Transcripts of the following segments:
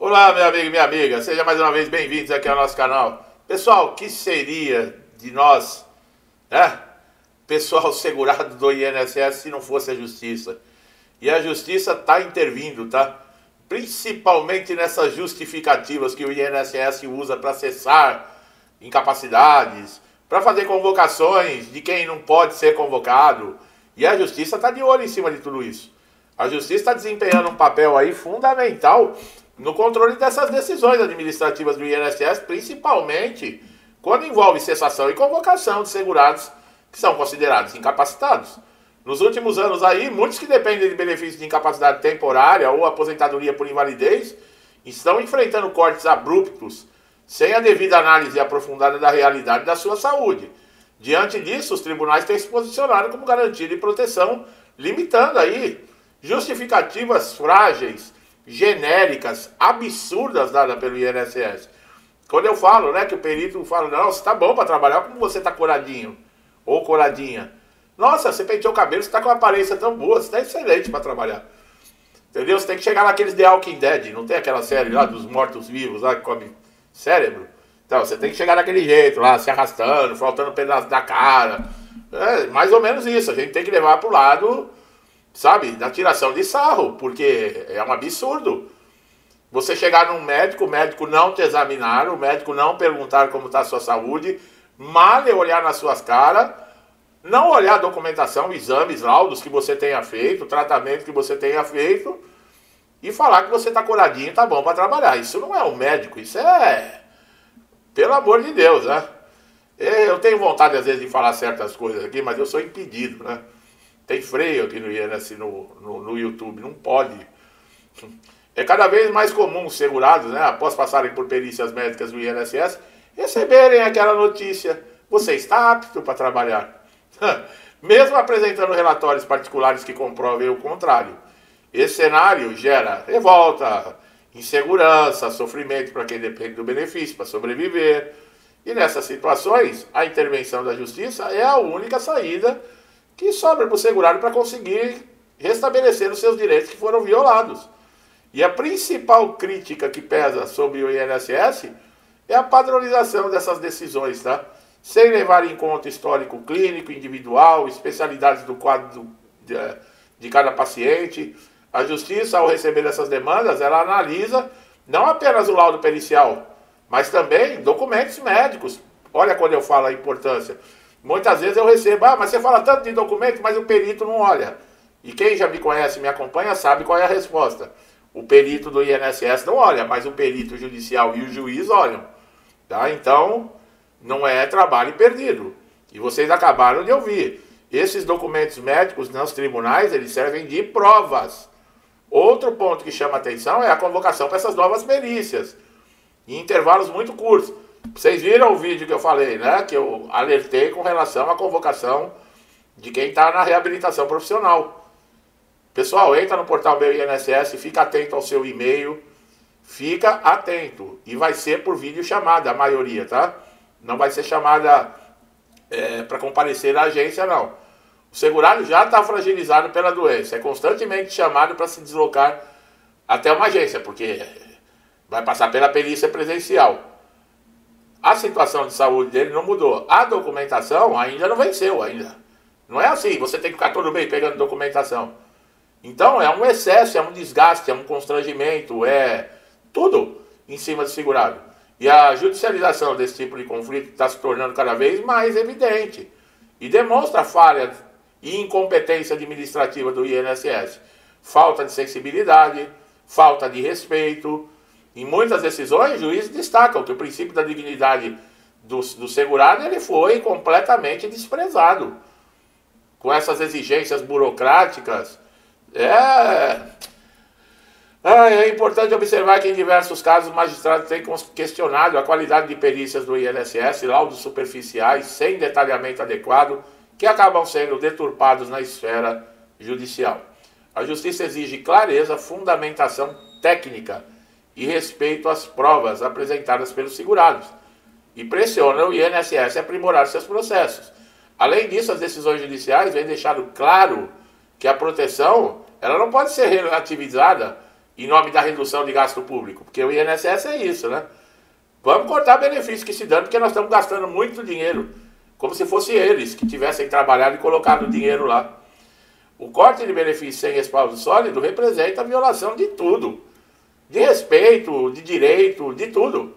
Olá, meu amigo e minha amiga, sejam mais uma vez bem-vindos aqui ao nosso canal. Pessoal, o que seria de nós, né? Pessoal segurado do INSS se não fosse a justiça? E a justiça está intervindo, tá? Principalmente nessas justificativas que o INSS usa para cessar incapacidades, para fazer convocações de quem não pode ser convocado. E a justiça está de olho em cima de tudo isso. A justiça está desempenhando um papel aí fundamental no controle dessas decisões administrativas do INSS, principalmente quando envolve cessação e convocação de segurados que são considerados incapacitados. Nos últimos anos aí, muitos que dependem de benefício de incapacidade temporária ou aposentadoria por invalidez estão enfrentando cortes abruptos, sem a devida análise aprofundada da realidade da sua saúde. Diante disso, os tribunais têm se posicionado como garantia de proteção, limitando aí justificativas frágeis, genéricas, absurdas dadas pelo INSS. Quando eu falo, né, que o perito fala, não, você tá bom para trabalhar, como você tá coradinho ou coradinha. Nossa, você penteou o cabelo, você tá com uma aparência tão boa, você tá excelente para trabalhar. Entendeu? Você tem que chegar naqueles The Walking Dead, não tem aquela série lá dos mortos-vivos lá que come cérebro? Então, você tem que chegar daquele jeito lá, se arrastando, faltando um pedaço da cara. É mais ou menos isso, a gente tem que levar pro lado, sabe, da tiração de sarro, porque é um absurdo. Você chegar num médico, o médico não te examinar, o médico não perguntar como está a sua saúde, mal olhar nas suas caras, não olhar a documentação, exames, laudos que você tenha feito, tratamento que você tenha feito, e falar que você está curadinho e tá bom para trabalhar. Isso não é um médico, isso é, pelo amor de Deus, né? Eu tenho vontade às vezes de falar certas coisas aqui, mas eu sou impedido, né? Tem freio aqui no INSS, no YouTube, não pode. É cada vez mais comum os segurados, né, após passarem por perícias médicas do INSS, receberem aquela notícia: você está apto para trabalhar. Mesmo apresentando relatórios particulares que comprovem o contrário. Esse cenário gera revolta, insegurança, sofrimento para quem depende do benefício para sobreviver. E nessas situações, a intervenção da justiça é a única saída que sobra para o segurado para conseguir restabelecer os seus direitos que foram violados. E a principal crítica que pesa sobre o INSS é a padronização dessas decisões, tá? Sem levar em conta histórico clínico, individual, especialidades do quadro de cada paciente. A justiça, ao receber essas demandas, ela analisa não apenas o laudo pericial, mas também documentos médicos. Olha quando eu falo a importância. Muitas vezes eu recebo, mas você fala tanto de documento, mas o perito não olha. E quem já me conhece, me acompanha, sabe qual é a resposta. O perito do INSS não olha, mas o perito judicial e o juiz olham. Tá? Então, não é trabalho perdido. E vocês acabaram de ouvir. Esses documentos médicos nos tribunais, eles servem de provas. Outro ponto que chama atenção é a convocação para essas novas perícias, em intervalos muito curtos. Vocês viram o vídeo que eu falei, né? Que eu alertei com relação à convocação de quem está na reabilitação profissional. Pessoal, entra no portal Meu INSS, fica atento ao seu e-mail, fica atento. E vai ser por videochamada a maioria, tá? Não vai ser chamada para comparecer à agência, não. O segurado já está fragilizado pela doença, é constantemente chamado para se deslocar até uma agência, porque vai passar pela perícia presencial. A situação de saúde dele não mudou. A documentação ainda não venceu, ainda. Não é assim, você tem que ficar todo bem pegando documentação. Então é um excesso, é um desgaste, é um constrangimento, é tudo em cima do segurado. E a judicialização desse tipo de conflito está se tornando cada vez mais evidente. E demonstra a falha e incompetência administrativa do INSS. Falta de sensibilidade, falta de respeito. Em muitas decisões, juízes destacam que o princípio da dignidade do segurado ele foi completamente desprezado. Com essas exigências burocráticas, é importante observar que em diversos casos os magistrados têm questionado a qualidade de perícias do INSS, laudos superficiais, sem detalhamento adequado, que acabam sendo deturpados na esfera judicial. A justiça exige clareza, fundamentação técnica e respeito às provas apresentadas pelos segurados, e pressiona o INSS a aprimorar seus processos. Além disso, as decisões judiciais vêm deixando claro que a proteção ela não pode ser relativizada em nome da redução de gasto público, porque o INSS é isso, né? Vamos cortar benefícios que se dão, porque nós estamos gastando muito dinheiro, como se fosse eles que tivessem trabalhado e colocado dinheiro lá. O corte de benefícios sem respaldo sólido representa a violação de tudo, de respeito, de direito, de tudo.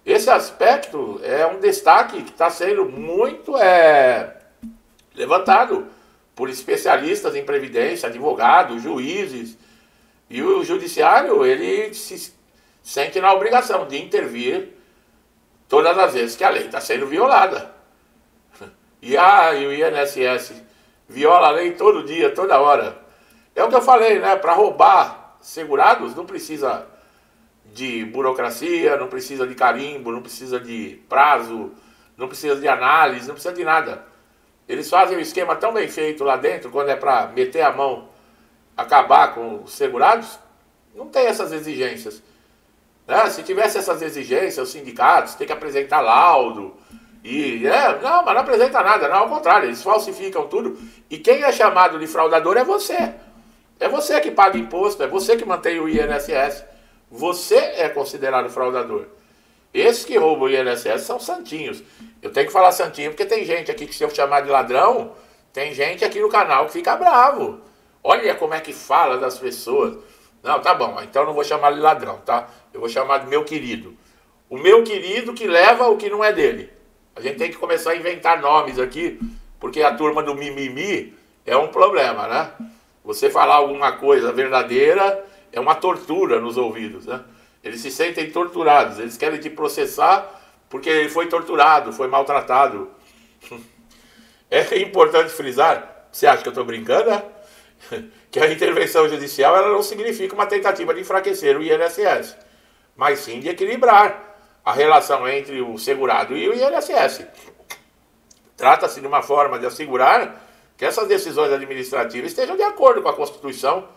Esse aspecto é um destaque que está sendo muito levantado por especialistas em previdência, advogados, juízes, e o judiciário, ele se sente na obrigação de intervir todas as vezes que a lei está sendo violada. E o INSS viola a lei todo dia, toda hora. É o que eu falei, né? Para roubar segurados não precisa de burocracia, não precisa de carimbo, não precisa de prazo, não precisa de análise, não precisa de nada. Eles fazem um esquema tão bem feito lá dentro, quando é para meter a mão, acabar com os segurados, não tem essas exigências. Né? Se tivesse essas exigências, os sindicatos têm que apresentar laudo, não, mas não apresenta nada, não, ao contrário, eles falsificam tudo, e quem é chamado de fraudador é você. É você que paga imposto, é você que mantém o INSS, você é considerado fraudador. Esses que roubam o INSS são santinhos. Eu tenho que falar santinho porque tem gente aqui que, se eu chamar de ladrão, tem gente aqui no canal que fica bravo. Olha como é que fala das pessoas. Não, tá bom, então não vou chamar de ladrão, tá? Eu vou chamar de meu querido. O meu querido que leva o que não é dele. A gente tem que começar a inventar nomes aqui, porque a turma do mimimi é um problema, né? Você falar alguma coisa verdadeira é uma tortura nos ouvidos, né? Eles se sentem torturados, eles querem te processar porque ele foi torturado, foi maltratado. É importante frisar, você acha que eu estou brincando, né? Que a intervenção judicial ela não significa uma tentativa de enfraquecer o INSS, mas sim de equilibrar a relação entre o segurado e o INSS. Trata-se de uma forma de assegurar que essas decisões administrativas estejam de acordo com a Constituição,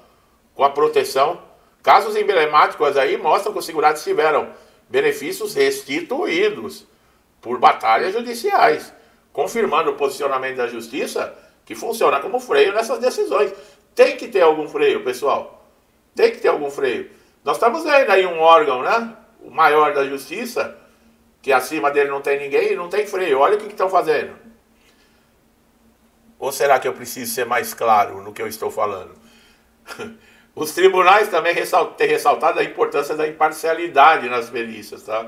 com a proteção. Casos emblemáticos aí mostram que os segurados tiveram benefícios restituídos por batalhas judiciais, confirmando o posicionamento da Justiça, que funciona como freio nessas decisões. Tem que ter algum freio, pessoal. Tem que ter algum freio. Nós estamos vendo aí um órgão, né? O maior da Justiça, que acima dele não tem ninguém e não tem freio. Olha o que estão fazendo. Ou será que eu preciso ser mais claro no que eu estou falando? Os tribunais também têm ressaltado a importância da imparcialidade nas perícias, tá?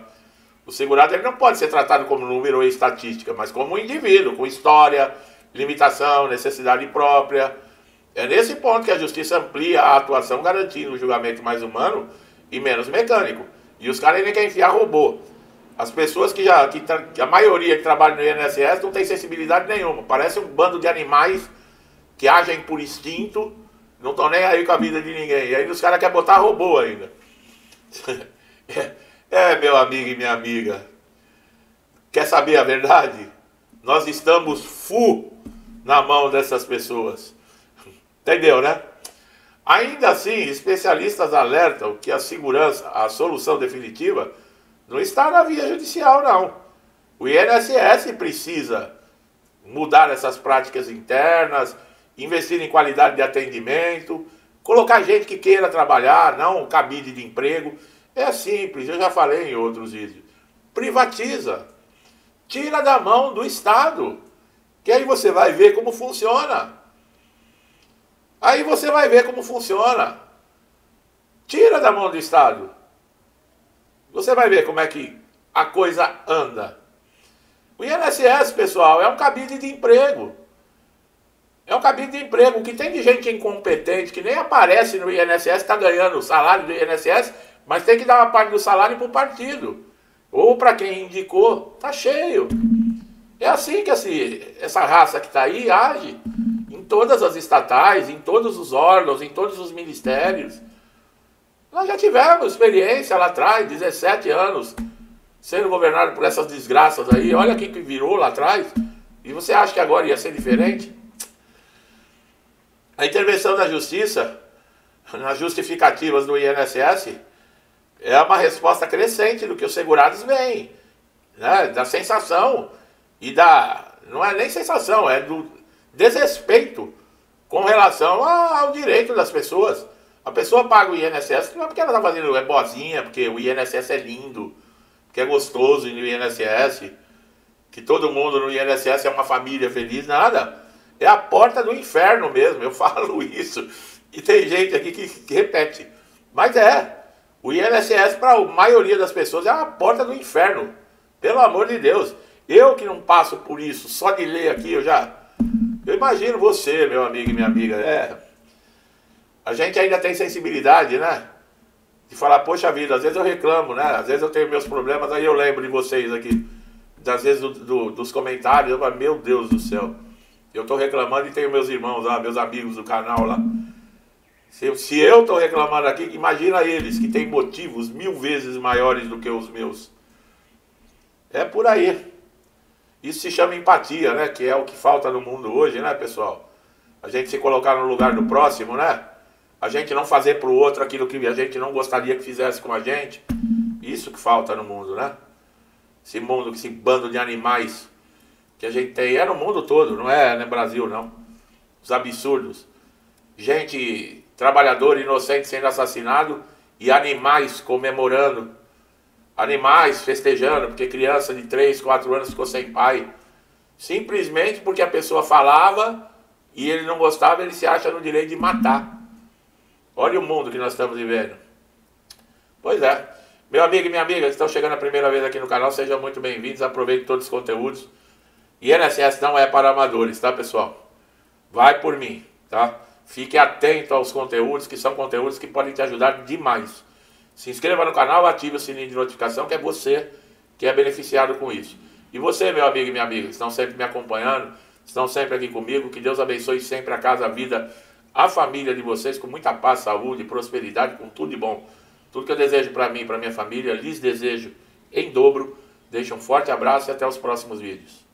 O segurado ele não pode ser tratado como número ou estatística, mas como um indivíduo, com história, limitação, necessidade própria. É nesse ponto que a Justiça amplia a atuação, garantindo um julgamento mais humano e menos mecânico. E os caras nem querem enfiar robô. As pessoas que a maioria que trabalha no INSS não tem sensibilidade nenhuma. Parece um bando de animais que agem por instinto, não estão nem aí com a vida de ninguém. E aí os caras querem botar robô ainda. Meu amigo e minha amiga. Quer saber a verdade? Nós estamos na mão dessas pessoas. Entendeu, né? Ainda assim, especialistas alertam que a segurança, a solução definitiva, não está na via judicial, não. O INSS precisa mudar essas práticas internas, investir em qualidade de atendimento, colocar gente que queira trabalhar, não cabide de emprego. É simples, eu já falei em outros vídeos. Privatiza. Tira da mão do Estado, que aí você vai ver como funciona. Aí você vai ver como funciona. Tira da mão do Estado. Você vai ver como é que a coisa anda. O INSS, pessoal, é um cabide de emprego. É um cabide de emprego. O que tem de gente incompetente, que nem aparece no INSS, está ganhando o salário do INSS, mas tem que dar uma parte do salário para o partido. Ou para quem indicou. Está cheio. É assim que essa raça que está aí age. Em todas as estatais, em todos os órgãos, em todos os ministérios. Nós já tivemos experiência lá atrás, 17 anos, sendo governado por essas desgraças aí. Olha quem que virou lá atrás. E você acha que agora ia ser diferente? A intervenção da Justiça, nas justificativas do INSS, é uma resposta crescente do que os segurados veem. Né? Da sensação e não é nem sensação, é do desrespeito com relação ao direito das pessoas, A pessoa paga o INSS não é porque ela tá fazendo, é boazinha, porque o INSS é lindo, que é gostoso no INSS, que todo mundo no INSS é uma família feliz, nada. É a porta do inferno mesmo, eu falo isso. E tem gente aqui que repete. Mas o INSS para a maioria das pessoas é a porta do inferno. Pelo amor de Deus. Eu que não passo por isso, só de ler aqui eu imagino você, meu amigo e minha amiga. A gente ainda tem sensibilidade, né? De falar, poxa vida, às vezes eu reclamo, né? Às vezes eu tenho meus problemas, aí eu lembro de vocês aqui. Às vezes dos comentários, eu falo, meu Deus do céu. Eu tô reclamando e tenho meus irmãos lá, meus amigos do canal lá. Se eu tô reclamando aqui, imagina eles, que têm motivos 1000 vezes maiores do que os meus. É por aí. Isso se chama empatia, né? Que é o que falta no mundo hoje, né, pessoal? A gente se colocar no lugar do próximo, né? A gente não fazer pro outro aquilo que a gente não gostaria que fizesse com a gente. Isso que falta no mundo, né? Esse mundo, esse bando de animais que a gente tem. É no mundo todo, não é no Brasil, não. Os absurdos. Gente, trabalhador inocente sendo assassinado e animais comemorando. Animais festejando, porque criança de 3, 4 anos ficou sem pai. Simplesmente porque a pessoa falava e ele não gostava, ele se acha no direito de matar. Olha o mundo que nós estamos vivendo. Pois é. Meu amigo e minha amiga que estão chegando a primeira vez aqui no canal, sejam muito bem-vindos. Aproveitem todos os conteúdos. INSS não é para amadores, tá, pessoal? Vai por mim, tá? Fique atento aos conteúdos, que são conteúdos que podem te ajudar demais. Se inscreva no canal, ative o sininho de notificação, que é você que é beneficiado com isso. E você, meu amigo e minha amiga, que estão sempre me acompanhando, estão sempre aqui comigo, que Deus abençoe sempre a casa, a vida, a família de vocês, com muita paz, saúde, prosperidade, com tudo de bom. Tudo que eu desejo para mim e para minha família, lhes desejo em dobro. Deixo um forte abraço e até os próximos vídeos.